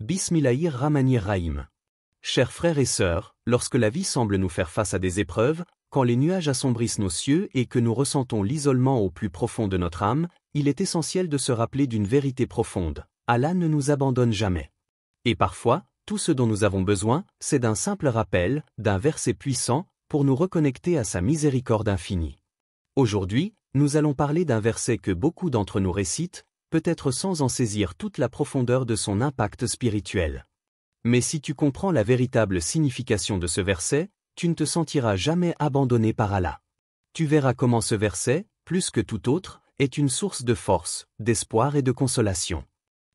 Bismillahir-Rahmanir-Rahim. Chers frères et sœurs, lorsque la vie semble nous faire face à des épreuves, quand les nuages assombrissent nos cieux et que nous ressentons l'isolement au plus profond de notre âme, il est essentiel de se rappeler d'une vérité profonde. Allah ne nous abandonne jamais. Et parfois, tout ce dont nous avons besoin, c'est d'un simple rappel, d'un verset puissant, pour nous reconnecter à sa miséricorde infinie. Aujourd'hui, nous allons parler d'un verset que beaucoup d'entre nous récitent, peut-être sans en saisir toute la profondeur de son impact spirituel. Mais si tu comprends la véritable signification de ce verset, tu ne te sentiras jamais abandonné par Allah. Tu verras comment ce verset, plus que tout autre, est une source de force, d'espoir et de consolation.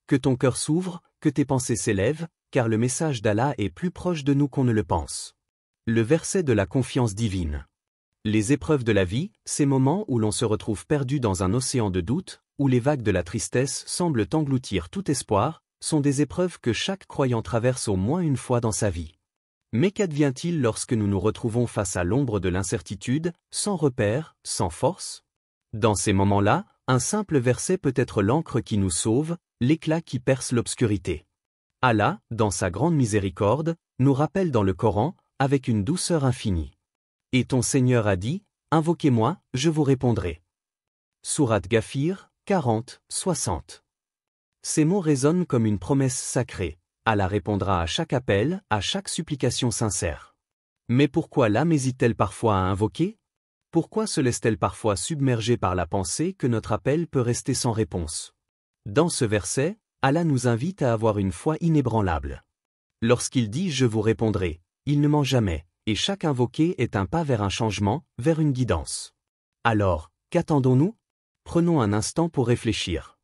Que ton cœur s'ouvre, que tes pensées s'élèvent, car le message d'Allah est plus proche de nous qu'on ne le pense. Le verset de la confiance divine. Les épreuves de la vie, ces moments où l'on se retrouve perdu dans un océan de doute, où les vagues de la tristesse semblent engloutir tout espoir, sont des épreuves que chaque croyant traverse au moins une fois dans sa vie. Mais qu'advient-il lorsque nous nous retrouvons face à l'ombre de l'incertitude, sans repère, sans force? Dans ces moments-là, un simple verset peut être l'encre qui nous sauve, l'éclat qui perce l'obscurité. Allah, dans sa grande miséricorde, nous rappelle dans le Coran, avec une douceur infinie. Et ton Seigneur a dit, invoquez-moi, je vous répondrai. Sourate Ghafir, 40, 60. Ces mots résonnent comme une promesse sacrée. Allah répondra à chaque appel, à chaque supplication sincère. Mais pourquoi l'âme hésite-t-elle parfois à invoquer? Pourquoi se laisse-t-elle parfois submerger par la pensée que notre appel peut rester sans réponse? Dans ce verset, Allah nous invite à avoir une foi inébranlable. Lorsqu'il dit « Je vous répondrai », il ne ment jamais, et chaque invoqué est un pas vers un changement, vers une guidance. Alors, qu'attendons-nous? Prenons un instant pour réfléchir.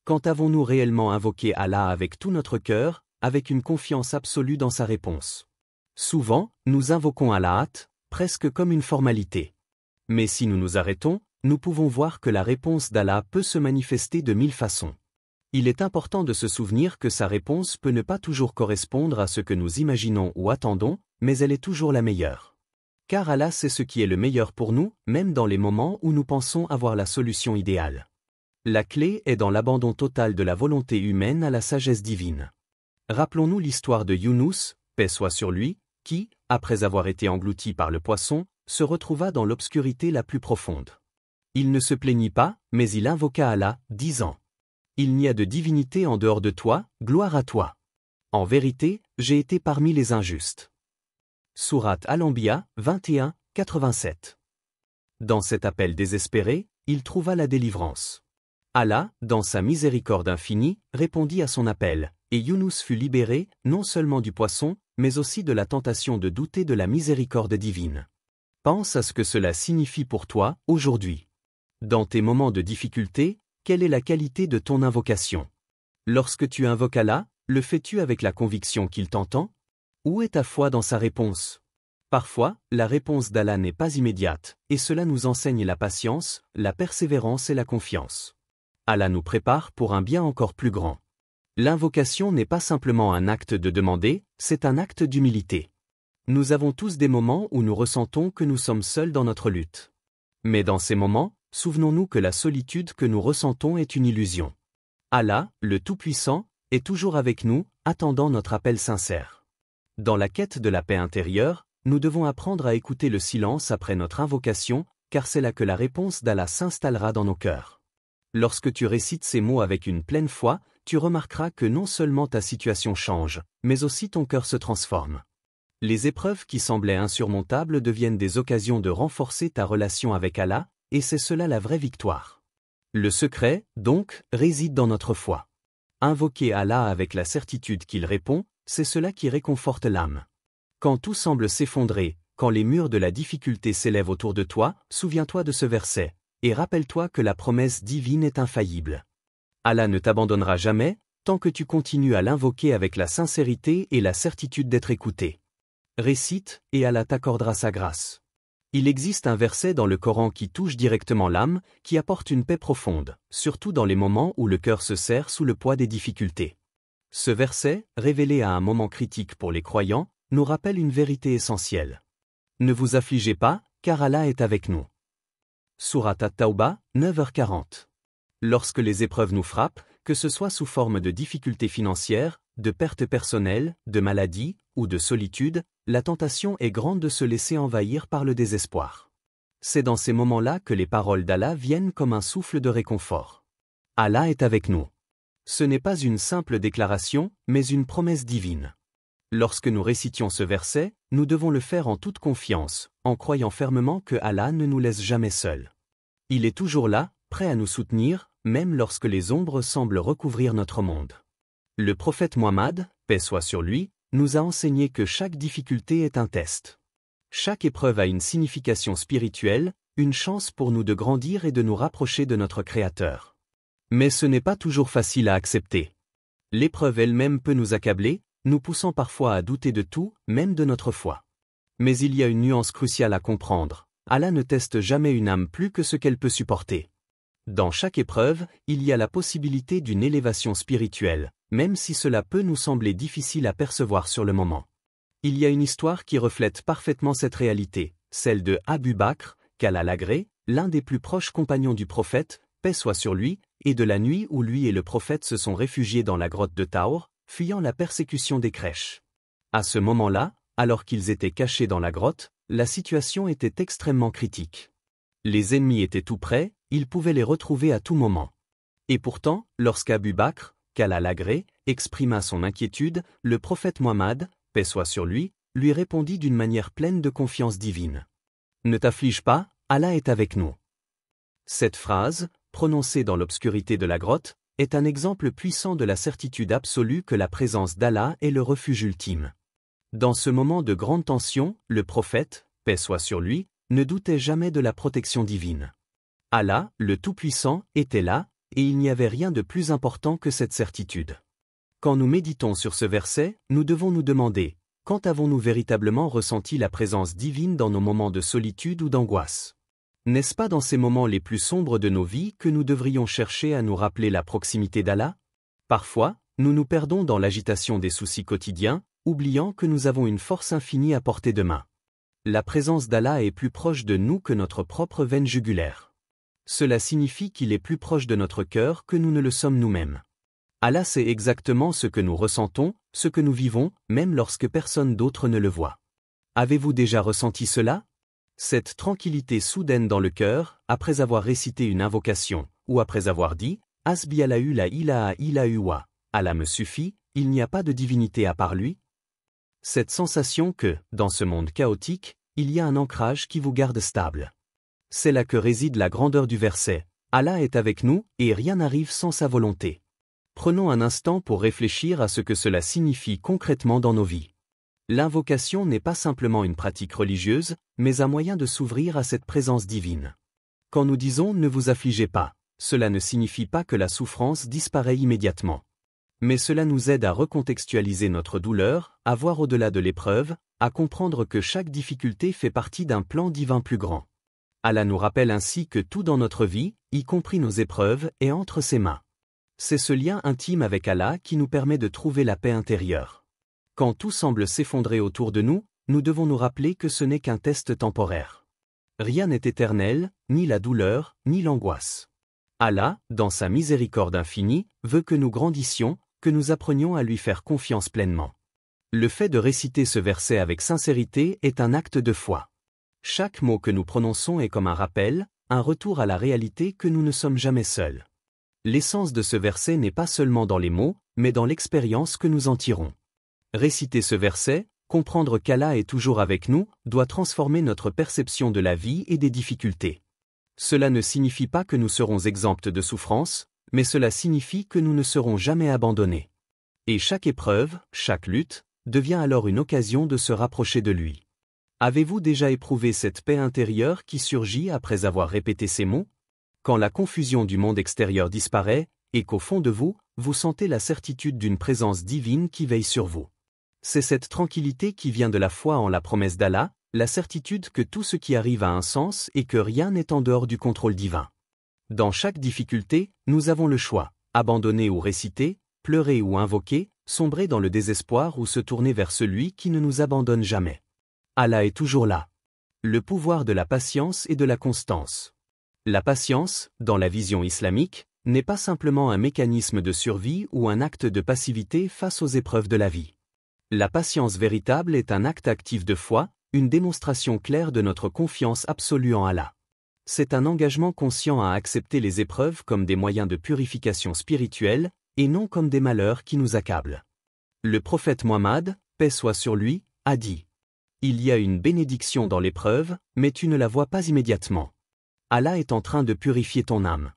Quand avons-nous réellement invoqué Allah avec tout notre cœur, avec une confiance absolue dans sa réponse? Souvent, nous invoquons à la hâte, presque comme une formalité. Mais si nous nous arrêtons, nous pouvons voir que la réponse d'Allah peut se manifester de 1000 façons. Il est important de se souvenir que sa réponse peut ne pas toujours correspondre à ce que nous imaginons ou attendons, mais elle est toujours la meilleure. Car Allah sait ce qui est le meilleur pour nous, même dans les moments où nous pensons avoir la solution idéale. La clé est dans l'abandon total de la volonté humaine à la sagesse divine. Rappelons-nous l'histoire de Younous, paix soit sur lui, qui, après avoir été englouti par le poisson, se retrouva dans l'obscurité la plus profonde. Il ne se plaignit pas, mais il invoqua Allah, disant « Il n'y a de divinité en dehors de toi, gloire à toi. En vérité, j'ai été parmi les injustes. » Sourate Al-Anbiya, 21, 87. Dans cet appel désespéré, il trouva la délivrance. Allah, dans sa miséricorde infinie, répondit à son appel, et Younous fut libéré, non seulement du poisson, mais aussi de la tentation de douter de la miséricorde divine. Pense à ce que cela signifie pour toi, aujourd'hui. Dans tes moments de difficulté, quelle est la qualité de ton invocation? Lorsque tu invoques Allah, le fais-tu avec la conviction qu'il t'entend? Où est ta foi dans sa réponse? Parfois, la réponse d'Allah n'est pas immédiate, et cela nous enseigne la patience, la persévérance et la confiance. Allah nous prépare pour un bien encore plus grand. L'invocation n'est pas simplement un acte de demander, c'est un acte d'humilité. Nous avons tous des moments où nous ressentons que nous sommes seuls dans notre lutte. Mais dans ces moments, souvenons-nous que la solitude que nous ressentons est une illusion. Allah, le Tout-Puissant, est toujours avec nous, attendant notre appel sincère. Dans la quête de la paix intérieure, nous devons apprendre à écouter le silence après notre invocation, car c'est là que la réponse d'Allah s'installera dans nos cœurs. Lorsque tu récites ces mots avec une pleine foi, tu remarqueras que non seulement ta situation change, mais aussi ton cœur se transforme. Les épreuves qui semblaient insurmontables deviennent des occasions de renforcer ta relation avec Allah, et c'est cela la vraie victoire. Le secret, donc, réside dans notre foi. Invoquer Allah avec la certitude qu'il répond, c'est cela qui réconforte l'âme. Quand tout semble s'effondrer, quand les murs de la difficulté s'élèvent autour de toi, souviens-toi de ce verset, et rappelle-toi que la promesse divine est infaillible. Allah ne t'abandonnera jamais, tant que tu continues à l'invoquer avec la sincérité et la certitude d'être écouté. Récite, et Allah t'accordera sa grâce. Il existe un verset dans le Coran qui touche directement l'âme, qui apporte une paix profonde, surtout dans les moments où le cœur se serre sous le poids des difficultés. Ce verset, révélé à un moment critique pour les croyants, nous rappelle une vérité essentielle. Ne vous affligez pas, car Allah est avec nous. Sourate At-Tawbah, 9h40. Lorsque les épreuves nous frappent, que ce soit sous forme de difficultés financières, de perte personnelle, de maladie, ou de solitude, la tentation est grande de se laisser envahir par le désespoir. C'est dans ces moments-là que les paroles d'Allah viennent comme un souffle de réconfort. Allah est avec nous. Ce n'est pas une simple déclaration, mais une promesse divine. Lorsque nous récitions ce verset, nous devons le faire en toute confiance, en croyant fermement que Allah ne nous laisse jamais seuls. Il est toujours là, prêt à nous soutenir, même lorsque les ombres semblent recouvrir notre monde. Le prophète Muhammad, paix soit sur lui, nous a enseigné que chaque difficulté est un test. Chaque épreuve a une signification spirituelle, une chance pour nous de grandir et de nous rapprocher de notre Créateur. Mais ce n'est pas toujours facile à accepter. L'épreuve elle-même peut nous accabler, nous poussant parfois à douter de tout, même de notre foi. Mais il y a une nuance cruciale à comprendre. Allah ne teste jamais une âme plus que ce qu'elle peut supporter. Dans chaque épreuve, il y a la possibilité d'une élévation spirituelle, même si cela peut nous sembler difficile à percevoir sur le moment. Il y a une histoire qui reflète parfaitement cette réalité, celle de Abu Bakr, qu'Allah l'agrée, l'un des plus proches compagnons du prophète, paix soit sur lui, et de la nuit où lui et le prophète se sont réfugiés dans la grotte de Taour, fuyant la persécution des crèches. À ce moment-là, alors qu'ils étaient cachés dans la grotte, la situation était extrêmement critique. Les ennemis étaient tout près, ils pouvaient les retrouver à tout moment. Et pourtant, lorsqu'Abu Bakr, qu'Allah l'agrée, exprima son inquiétude, le prophète Muhammad, paix soit sur lui, lui répondit d'une manière pleine de confiance divine. « Ne t'afflige pas, Allah est avec nous. » Cette phrase, prononcée dans l'obscurité de la grotte, est un exemple puissant de la certitude absolue que la présence d'Allah est le refuge ultime. Dans ce moment de grande tension, le prophète, paix soit sur lui, ne doutait jamais de la protection divine. Allah, le Tout-Puissant, était là, et il n'y avait rien de plus important que cette certitude. Quand nous méditons sur ce verset, nous devons nous demander, quand avons-nous véritablement ressenti la présence divine dans nos moments de solitude ou d'angoisse ? N'est-ce pas dans ces moments les plus sombres de nos vies que nous devrions chercher à nous rappeler la proximité d'Allah ? Parfois, nous nous perdons dans l'agitation des soucis quotidiens, oubliant que nous avons une force infinie à portée de main. La présence d'Allah est plus proche de nous que notre propre veine jugulaire. Cela signifie qu'il est plus proche de notre cœur que nous ne le sommes nous-mêmes. Allah sait exactement ce que nous ressentons, ce que nous vivons, même lorsque personne d'autre ne le voit. Avez-vous déjà ressenti cela ? Cette tranquillité soudaine dans le cœur, après avoir récité une invocation, ou après avoir dit « Hasbi Allahu la ilaha illa huwa » Allah me suffit, il n'y a pas de divinité à part lui. Cette sensation que, dans ce monde chaotique, il y a un ancrage qui vous garde stable. C'est là que réside la grandeur du verset. Allah est avec nous, et rien n'arrive sans sa volonté. Prenons un instant pour réfléchir à ce que cela signifie concrètement dans nos vies. L'invocation n'est pas simplement une pratique religieuse, mais un moyen de s'ouvrir à cette présence divine. Quand nous disons « ne vous affligez pas », cela ne signifie pas que la souffrance disparaît immédiatement. Mais cela nous aide à recontextualiser notre douleur, à voir au-delà de l'épreuve, à comprendre que chaque difficulté fait partie d'un plan divin plus grand. Allah nous rappelle ainsi que tout dans notre vie, y compris nos épreuves, est entre ses mains. C'est ce lien intime avec Allah qui nous permet de trouver la paix intérieure. Quand tout semble s'effondrer autour de nous, nous devons nous rappeler que ce n'est qu'un test temporaire. Rien n'est éternel, ni la douleur, ni l'angoisse. Allah, dans sa miséricorde infinie, veut que nous grandissions, que nous apprenions à lui faire confiance pleinement. Le fait de réciter ce verset avec sincérité est un acte de foi. Chaque mot que nous prononçons est comme un rappel, un retour à la réalité que nous ne sommes jamais seuls. L'essence de ce verset n'est pas seulement dans les mots, mais dans l'expérience que nous en tirons. Réciter ce verset, comprendre qu'Allah est toujours avec nous, doit transformer notre perception de la vie et des difficultés. Cela ne signifie pas que nous serons exempts de souffrance, mais cela signifie que nous ne serons jamais abandonnés. Et chaque épreuve, chaque lutte, devient alors une occasion de se rapprocher de lui. Avez-vous déjà éprouvé cette paix intérieure qui surgit après avoir répété ces mots ? Quand la confusion du monde extérieur disparaît, et qu'au fond de vous, vous sentez la certitude d'une présence divine qui veille sur vous. C'est cette tranquillité qui vient de la foi en la promesse d'Allah, la certitude que tout ce qui arrive a un sens et que rien n'est en dehors du contrôle divin. Dans chaque difficulté, nous avons le choix, abandonner ou réciter, pleurer ou invoquer, sombrer dans le désespoir ou se tourner vers celui qui ne nous abandonne jamais. Allah est toujours là. Le pouvoir de la patience et de la constance. La patience, dans la vision islamique, n'est pas simplement un mécanisme de survie ou un acte de passivité face aux épreuves de la vie. La patience véritable est un acte actif de foi, une démonstration claire de notre confiance absolue en Allah. C'est un engagement conscient à accepter les épreuves comme des moyens de purification spirituelle, et non comme des malheurs qui nous accablent. Le prophète Muhammad, paix soit sur lui, a dit : il y a une bénédiction dans l'épreuve, mais tu ne la vois pas immédiatement. Allah est en train de purifier ton âme.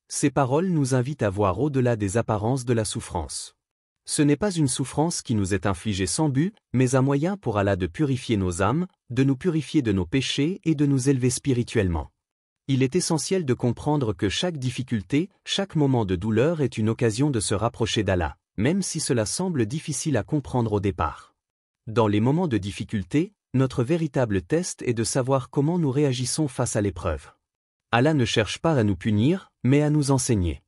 Ces paroles nous invitent à voir au-delà des apparences de la souffrance. Ce n'est pas une souffrance qui nous est infligée sans but, mais un moyen pour Allah de purifier nos âmes, de nous purifier de nos péchés et de nous élever spirituellement. Il est essentiel de comprendre que chaque difficulté, chaque moment de douleur est une occasion de se rapprocher d'Allah, même si cela semble difficile à comprendre au départ. Dans les moments de difficulté, notre véritable test est de savoir comment nous réagissons face à l'épreuve. Allah ne cherche pas à nous punir, mais à nous enseigner.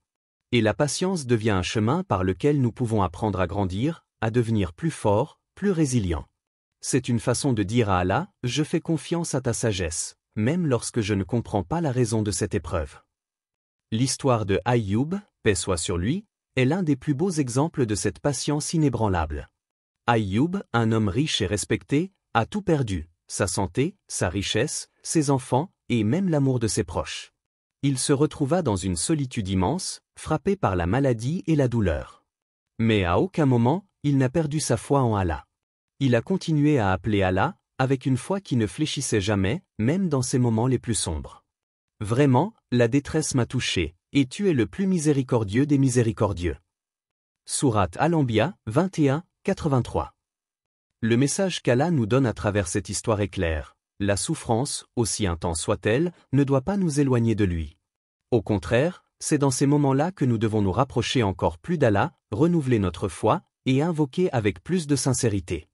Et la patience devient un chemin par lequel nous pouvons apprendre à grandir, à devenir plus forts, plus résilients. C'est une façon de dire à Allah : je fais confiance à ta sagesse, même lorsque je ne comprends pas la raison de cette épreuve. L'histoire de Aïyoub, paix soit sur lui, est l'un des plus beaux exemples de cette patience inébranlable. Aïyoub, un homme riche et respecté, a tout perdu, sa santé, sa richesse, ses enfants, et même l'amour de ses proches. Il se retrouva dans une solitude immense, frappé par la maladie et la douleur. Mais à aucun moment, il n'a perdu sa foi en Allah. Il a continué à appeler Allah, avec une foi qui ne fléchissait jamais, même dans ses moments les plus sombres. Vraiment, la détresse m'a touché, et tu es le plus miséricordieux des miséricordieux. Sourate Al-Anbiya, 21, 83. Le message qu'Allah nous donne à travers cette histoire est clair. La souffrance, aussi intense soit-elle, ne doit pas nous éloigner de lui. Au contraire, c'est dans ces moments-là que nous devons nous rapprocher encore plus d'Allah, renouveler notre foi, et invoquer avec plus de sincérité.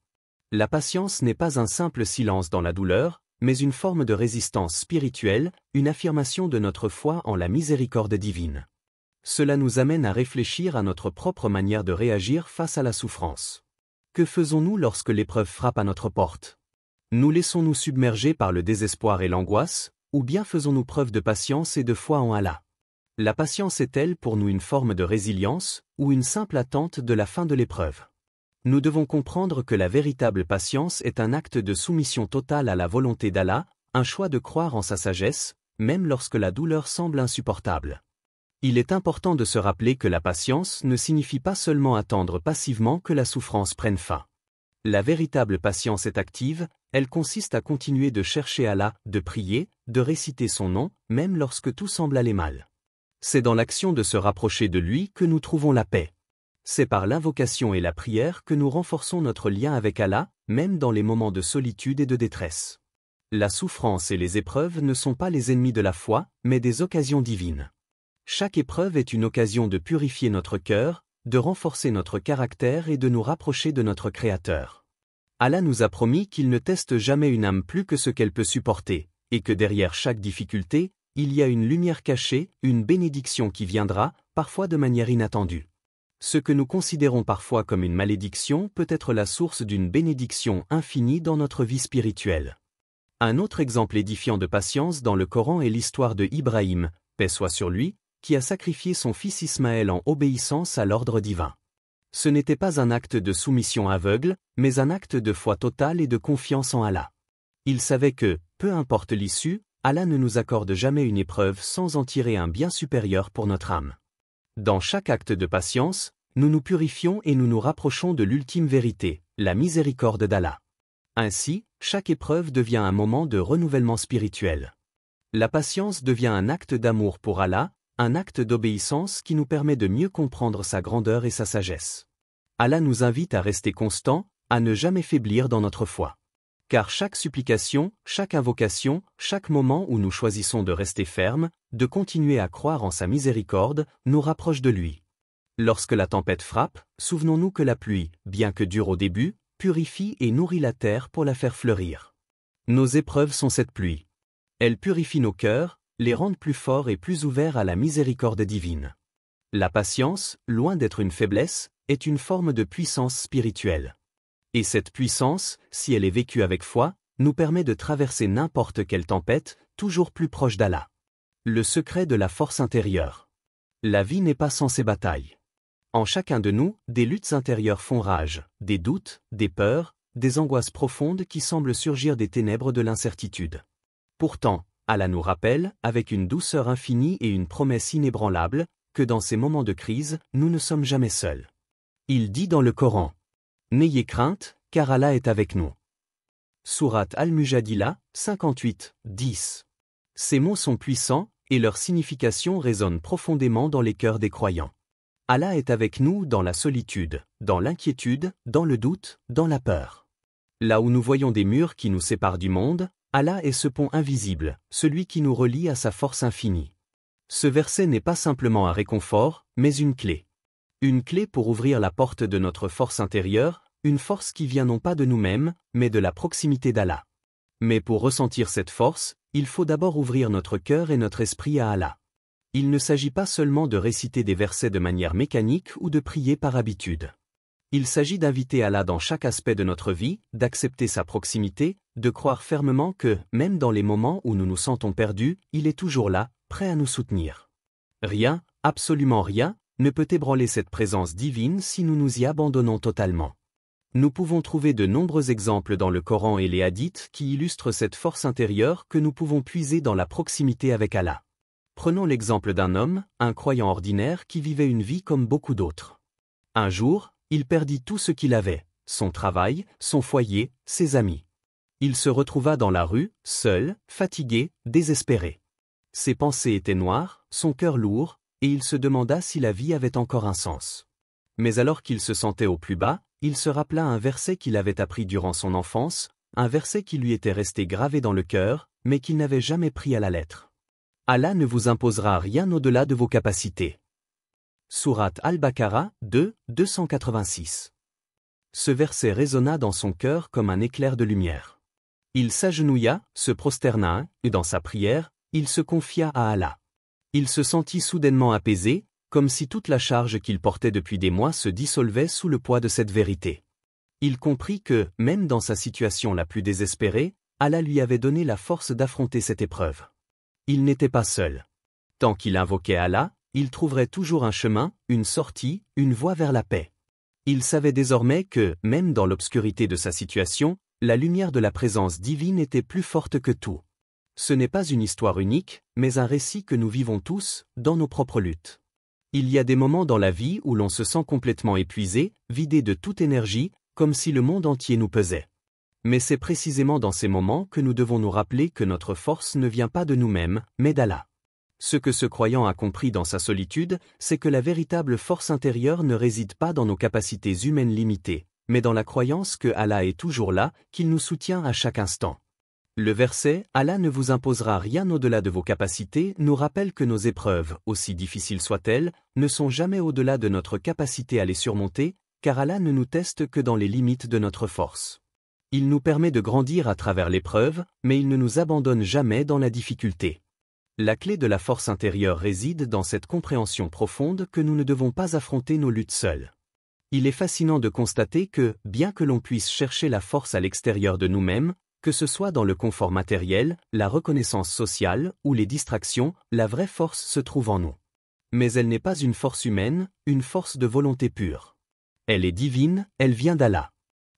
La patience n'est pas un simple silence dans la douleur, mais une forme de résistance spirituelle, une affirmation de notre foi en la miséricorde divine. Cela nous amène à réfléchir à notre propre manière de réagir face à la souffrance. Que faisons-nous lorsque l'épreuve frappe à notre porte ? Nous laissons-nous submerger par le désespoir et l'angoisse, ou bien faisons-nous preuve de patience et de foi en Allah ? La patience est-elle pour nous une forme de résilience, ou une simple attente de la fin de l'épreuve ? Nous devons comprendre que la véritable patience est un acte de soumission totale à la volonté d'Allah, un choix de croire en sa sagesse, même lorsque la douleur semble insupportable. Il est important de se rappeler que la patience ne signifie pas seulement attendre passivement que la souffrance prenne fin. La véritable patience est active, elle consiste à continuer de chercher Allah, de prier, de réciter son nom, même lorsque tout semble aller mal. C'est dans l'action de se rapprocher de lui que nous trouvons la paix. C'est par l'invocation et la prière que nous renforçons notre lien avec Allah, même dans les moments de solitude et de détresse. La souffrance et les épreuves ne sont pas les ennemis de la foi, mais des occasions divines. Chaque épreuve est une occasion de purifier notre cœur, de renforcer notre caractère et de nous rapprocher de notre Créateur. Allah nous a promis qu'il ne teste jamais une âme plus que ce qu'elle peut supporter, et que derrière chaque difficulté, il y a une lumière cachée, une bénédiction qui viendra, parfois de manière inattendue. Ce que nous considérons parfois comme une malédiction peut être la source d'une bénédiction infinie dans notre vie spirituelle. Un autre exemple édifiant de patience dans le Coran est l'histoire de Ibrahim, paix soit sur lui, qui a sacrifié son fils Ismaël en obéissance à l'ordre divin. Ce n'était pas un acte de soumission aveugle, mais un acte de foi totale et de confiance en Allah. Il savait que, peu importe l'issue, Allah ne nous accorde jamais une épreuve sans en tirer un bien supérieur pour notre âme. Dans chaque acte de patience, nous nous purifions et nous nous rapprochons de l'ultime vérité, la miséricorde d'Allah. Ainsi, chaque épreuve devient un moment de renouvellement spirituel. La patience devient un acte d'amour pour Allah, un acte d'obéissance qui nous permet de mieux comprendre sa grandeur et sa sagesse. Allah nous invite à rester constants, à ne jamais faiblir dans notre foi. Car chaque supplication, chaque invocation, chaque moment où nous choisissons de rester fermes, de continuer à croire en sa miséricorde, nous rapproche de lui. Lorsque la tempête frappe, souvenons-nous que la pluie, bien que dure au début, purifie et nourrit la terre pour la faire fleurir. Nos épreuves sont cette pluie. Elles purifient nos cœurs, les rendent plus forts et plus ouverts à la miséricorde divine. La patience, loin d'être une faiblesse, est une forme de puissance spirituelle. Et cette puissance, si elle est vécue avec foi, nous permet de traverser n'importe quelle tempête, toujours plus proche d'Allah. Le secret de la force intérieure. La vie n'est pas sans ses batailles. En chacun de nous, des luttes intérieures font rage, des doutes, des peurs, des angoisses profondes qui semblent surgir des ténèbres de l'incertitude. Pourtant, Allah nous rappelle, avec une douceur infinie et une promesse inébranlable, que dans ces moments de crise, nous ne sommes jamais seuls. Il dit dans le Coran: « N'ayez crainte, car Allah est avec nous. » Sourate Al-Mujadila, 58, 10. Ces mots sont puissants, et leur signification résonne profondément dans les cœurs des croyants. Allah est avec nous dans la solitude, dans l'inquiétude, dans le doute, dans la peur. Là où nous voyons des murs qui nous séparent du monde, Allah est ce pont invisible, celui qui nous relie à sa force infinie. Ce verset n'est pas simplement un réconfort, mais une clé. Une clé pour ouvrir la porte de notre force intérieure, une force qui vient non pas de nous-mêmes, mais de la proximité d'Allah. Mais pour ressentir cette force, il faut d'abord ouvrir notre cœur et notre esprit à Allah. Il ne s'agit pas seulement de réciter des versets de manière mécanique ou de prier par habitude. Il s'agit d'inviter Allah dans chaque aspect de notre vie, d'accepter sa proximité, de croire fermement que, même dans les moments où nous nous sentons perdus, il est toujours là, prêt à nous soutenir. Rien, absolument rien, ne peut ébranler cette présence divine si nous nous y abandonnons totalement. Nous pouvons trouver de nombreux exemples dans le Coran et les hadiths qui illustrent cette force intérieure que nous pouvons puiser dans la proximité avec Allah. Prenons l'exemple d'un homme, un croyant ordinaire qui vivait une vie comme beaucoup d'autres. Un jour, il perdit tout ce qu'il avait, son travail, son foyer, ses amis. Il se retrouva dans la rue, seul, fatigué, désespéré. Ses pensées étaient noires, son cœur lourd, et il se demanda si la vie avait encore un sens. Mais alors qu'il se sentait au plus bas, il se rappela un verset qu'il avait appris durant son enfance, un verset qui lui était resté gravé dans le cœur, mais qu'il n'avait jamais pris à la lettre. Allah ne vous imposera rien au-delà de vos capacités. Sourate Al-Baqarah 2, 286. Ce verset résonna dans son cœur comme un éclair de lumière. Il s'agenouilla, se prosterna, et dans sa prière, il se confia à Allah. Il se sentit soudainement apaisé, comme si toute la charge qu'il portait depuis des mois se dissolvait sous le poids de cette vérité. Il comprit que, même dans sa situation la plus désespérée, Allah lui avait donné la force d'affronter cette épreuve. Il n'était pas seul. Tant qu'il invoquait Allah, il trouverait toujours un chemin, une sortie, une voie vers la paix. Il savait désormais que, même dans l'obscurité de sa situation, la lumière de la présence divine était plus forte que tout. Ce n'est pas une histoire unique, mais un récit que nous vivons tous, dans nos propres luttes. Il y a des moments dans la vie où l'on se sent complètement épuisé, vidé de toute énergie, comme si le monde entier nous pesait. Mais c'est précisément dans ces moments que nous devons nous rappeler que notre force ne vient pas de nous-mêmes, mais d'Allah. Ce que ce croyant a compris dans sa solitude, c'est que la véritable force intérieure ne réside pas dans nos capacités humaines limitées, mais dans la croyance que Allah est toujours là, qu'il nous soutient à chaque instant. Le verset « Allah ne vous imposera rien au-delà de vos capacités » nous rappelle que nos épreuves, aussi difficiles soient-elles, ne sont jamais au-delà de notre capacité à les surmonter, car Allah ne nous teste que dans les limites de notre force. Il nous permet de grandir à travers l'épreuve, mais il ne nous abandonne jamais dans la difficulté. La clé de la force intérieure réside dans cette compréhension profonde que nous ne devons pas affronter nos luttes seuls. Il est fascinant de constater que, bien que l'on puisse chercher la force à l'extérieur de nous-mêmes, que ce soit dans le confort matériel, la reconnaissance sociale ou les distractions, la vraie force se trouve en nous. Mais elle n'est pas une force humaine, une force de volonté pure. Elle est divine, elle vient d'Allah.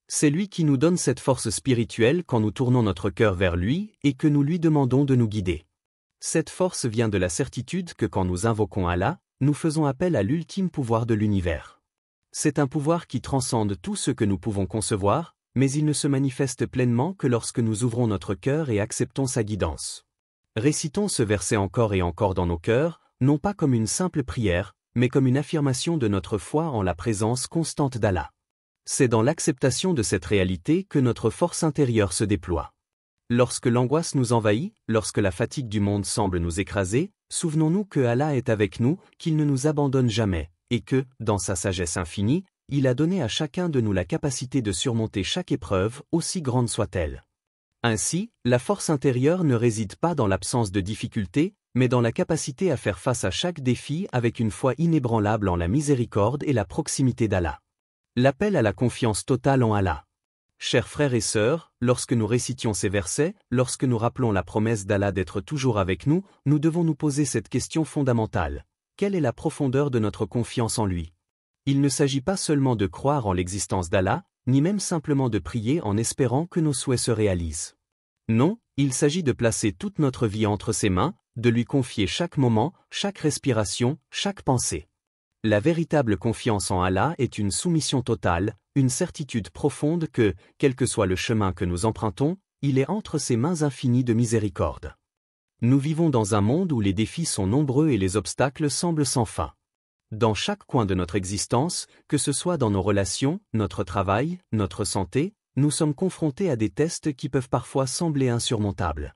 C'est lui qui nous donne cette force spirituelle quand nous tournons notre cœur vers lui et que nous lui demandons de nous guider. Cette force vient de la certitude que quand nous invoquons Allah, nous faisons appel à l'ultime pouvoir de l'univers. C'est un pouvoir qui transcende tout ce que nous pouvons concevoir, mais il ne se manifeste pleinement que lorsque nous ouvrons notre cœur et acceptons sa guidance. Récitons ce verset encore et encore dans nos cœurs, non pas comme une simple prière, mais comme une affirmation de notre foi en la présence constante d'Allah. C'est dans l'acceptation de cette réalité que notre force intérieure se déploie. Lorsque l'angoisse nous envahit, lorsque la fatigue du monde semble nous écraser, souvenons-nous que Allah est avec nous, qu'il ne nous abandonne jamais, et que, dans sa sagesse infinie, il a donné à chacun de nous la capacité de surmonter chaque épreuve, aussi grande soit-elle. Ainsi, la force intérieure ne réside pas dans l'absence de difficultés, mais dans la capacité à faire face à chaque défi avec une foi inébranlable en la miséricorde et la proximité d'Allah. L'appel à la confiance totale en Allah. Chers frères et sœurs, lorsque nous récitions ces versets, lorsque nous rappelons la promesse d'Allah d'être toujours avec nous, nous devons nous poser cette question fondamentale. quelle est la profondeur de notre confiance en lui? Il ne s'agit pas seulement de croire en l'existence d'Allah, ni même simplement de prier en espérant que nos souhaits se réalisent. Non, il s'agit de placer toute notre vie entre ses mains, de lui confier chaque moment, chaque respiration, chaque pensée. La véritable confiance en Allah est une soumission totale, une certitude profonde que, quel que soit le chemin que nous empruntons, il est entre ses mains infinies de miséricorde. Nous vivons dans un monde où les défis sont nombreux et les obstacles semblent sans fin. Dans chaque coin de notre existence, que ce soit dans nos relations, notre travail, notre santé, nous sommes confrontés à des tests qui peuvent parfois sembler insurmontables.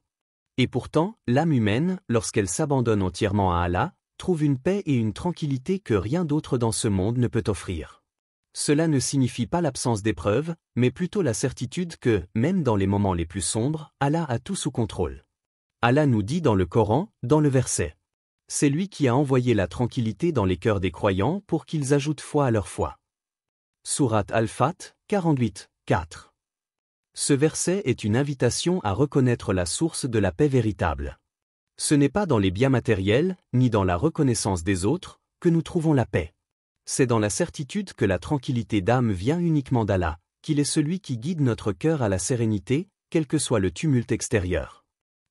Et pourtant, l'âme humaine, lorsqu'elle s'abandonne entièrement à Allah, trouve une paix et une tranquillité que rien d'autre dans ce monde ne peut offrir. Cela ne signifie pas l'absence d'épreuves, mais plutôt la certitude que, même dans les moments les plus sombres, Allah a tout sous contrôle. Allah nous dit dans le Coran, dans le verset: « C'est lui qui a envoyé la tranquillité dans les cœurs des croyants pour qu'ils ajoutent foi à leur foi. » Sourate Al-Fat, 48, 4. Ce verset est une invitation à reconnaître la source de la paix véritable. Ce n'est pas dans les biens matériels, ni dans la reconnaissance des autres, que nous trouvons la paix. C'est dans la certitude que la tranquillité d'âme vient uniquement d'Allah, qu'il est celui qui guide notre cœur à la sérénité, quel que soit le tumulte extérieur.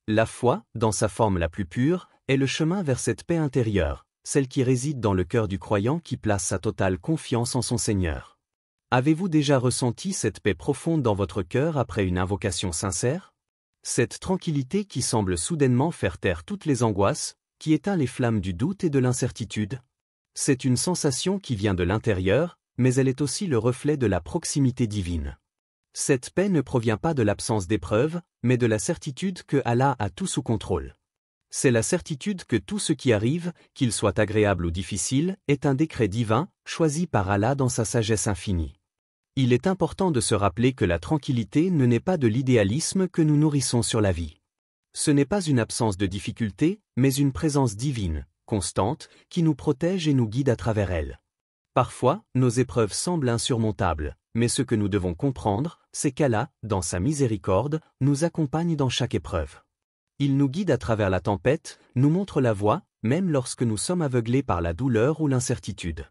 La foi, dans sa forme la plus pure, est le chemin vers cette paix intérieure, celle qui réside dans le cœur du croyant qui place sa totale confiance en son Seigneur. Avez-vous déjà ressenti cette paix profonde dans votre cœur après une invocation sincère? Cette tranquillité qui semble soudainement faire taire toutes les angoisses, qui éteint les flammes du doute et de l'incertitude? C'est une sensation qui vient de l'intérieur, mais elle est aussi le reflet de la proximité divine. Cette paix ne provient pas de l'absence d'épreuves, mais de la certitude que Allah a tout sous contrôle. C'est la certitude que tout ce qui arrive, qu'il soit agréable ou difficile, est un décret divin, choisi par Allah dans sa sagesse infinie. Il est important de se rappeler que la tranquillité ne naît pas de l'idéalisme que nous nourrissons sur la vie. Ce n'est pas une absence de difficulté, mais une présence divine, constante, qui nous protège et nous guide à travers elle. Parfois, nos épreuves semblent insurmontables, mais ce que nous devons comprendre, c'est qu'Allah, dans sa miséricorde, nous accompagne dans chaque épreuve. Il nous guide à travers la tempête, nous montre la voie, même lorsque nous sommes aveuglés par la douleur ou l'incertitude.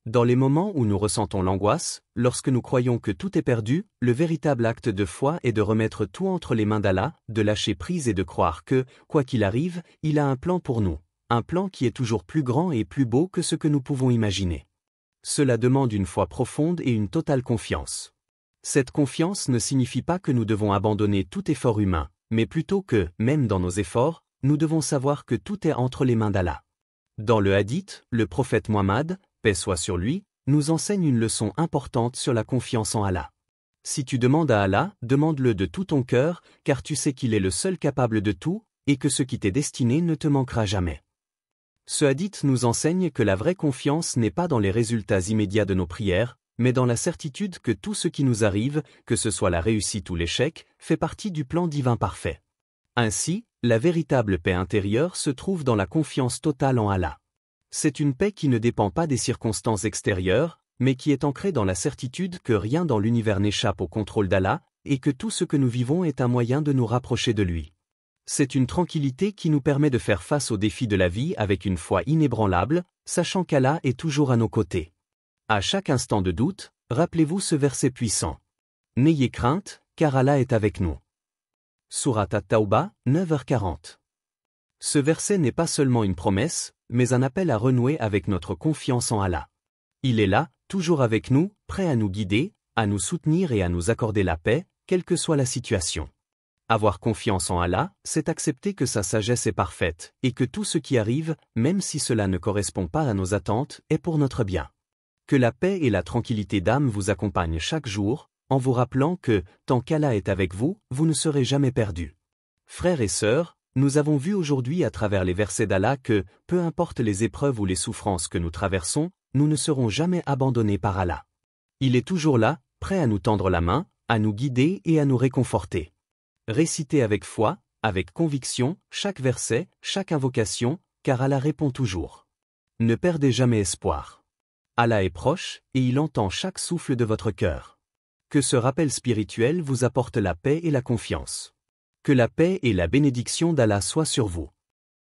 Dans les moments où nous ressentons l'angoisse, lorsque nous croyons que tout est perdu, le véritable acte de foi est de remettre tout entre les mains d'Allah, de lâcher prise et de croire que, quoi qu'il arrive, il a un plan pour nous, un plan qui est toujours plus grand et plus beau que ce que nous pouvons imaginer. Cela demande une foi profonde et une totale confiance. Cette confiance ne signifie pas que nous devons abandonner tout effort humain, mais plutôt que, même dans nos efforts, nous devons savoir que tout est entre les mains d'Allah. Dans le hadith, le prophète Muhammad, paix soit sur lui, nous enseigne une leçon importante sur la confiance en Allah. Si tu demandes à Allah, demande-le de tout ton cœur, car tu sais qu'il est le seul capable de tout, et que ce qui t'est destiné ne te manquera jamais. Ce hadith nous enseigne que la vraie confiance n'est pas dans les résultats immédiats de nos prières, mais dans la certitude que tout ce qui nous arrive, que ce soit la réussite ou l'échec, fait partie du plan divin parfait. Ainsi, la véritable paix intérieure se trouve dans la confiance totale en Allah. C'est une paix qui ne dépend pas des circonstances extérieures, mais qui est ancrée dans la certitude que rien dans l'univers n'échappe au contrôle d'Allah, et que tout ce que nous vivons est un moyen de nous rapprocher de lui. C'est une tranquillité qui nous permet de faire face aux défis de la vie avec une foi inébranlable, sachant qu'Allah est toujours à nos côtés. À chaque instant de doute, rappelez-vous ce verset puissant. N'ayez crainte, car Allah est avec nous. Sourate At-Tawbah, 9h40. Ce verset n'est pas seulement une promesse, mais un appel à renouer avec notre confiance en Allah. Il est là, toujours avec nous, prêt à nous guider, à nous soutenir et à nous accorder la paix, quelle que soit la situation. Avoir confiance en Allah, c'est accepter que sa sagesse est parfaite, et que tout ce qui arrive, même si cela ne correspond pas à nos attentes, est pour notre bien. Que la paix et la tranquillité d'âme vous accompagnent chaque jour, en vous rappelant que, tant qu'Allah est avec vous, vous ne serez jamais perdus. Frères et sœurs, nous avons vu aujourd'hui à travers les versets d'Allah que, peu importe les épreuves ou les souffrances que nous traversons, nous ne serons jamais abandonnés par Allah. Il est toujours là, prêt à nous tendre la main, à nous guider et à nous réconforter. Récitez avec foi, avec conviction, chaque verset, chaque invocation, car Allah répond toujours. Ne perdez jamais espoir. Allah est proche, et il entend chaque souffle de votre cœur. Que ce rappel spirituel vous apporte la paix et la confiance. Que la paix et la bénédiction d'Allah soient sur vous.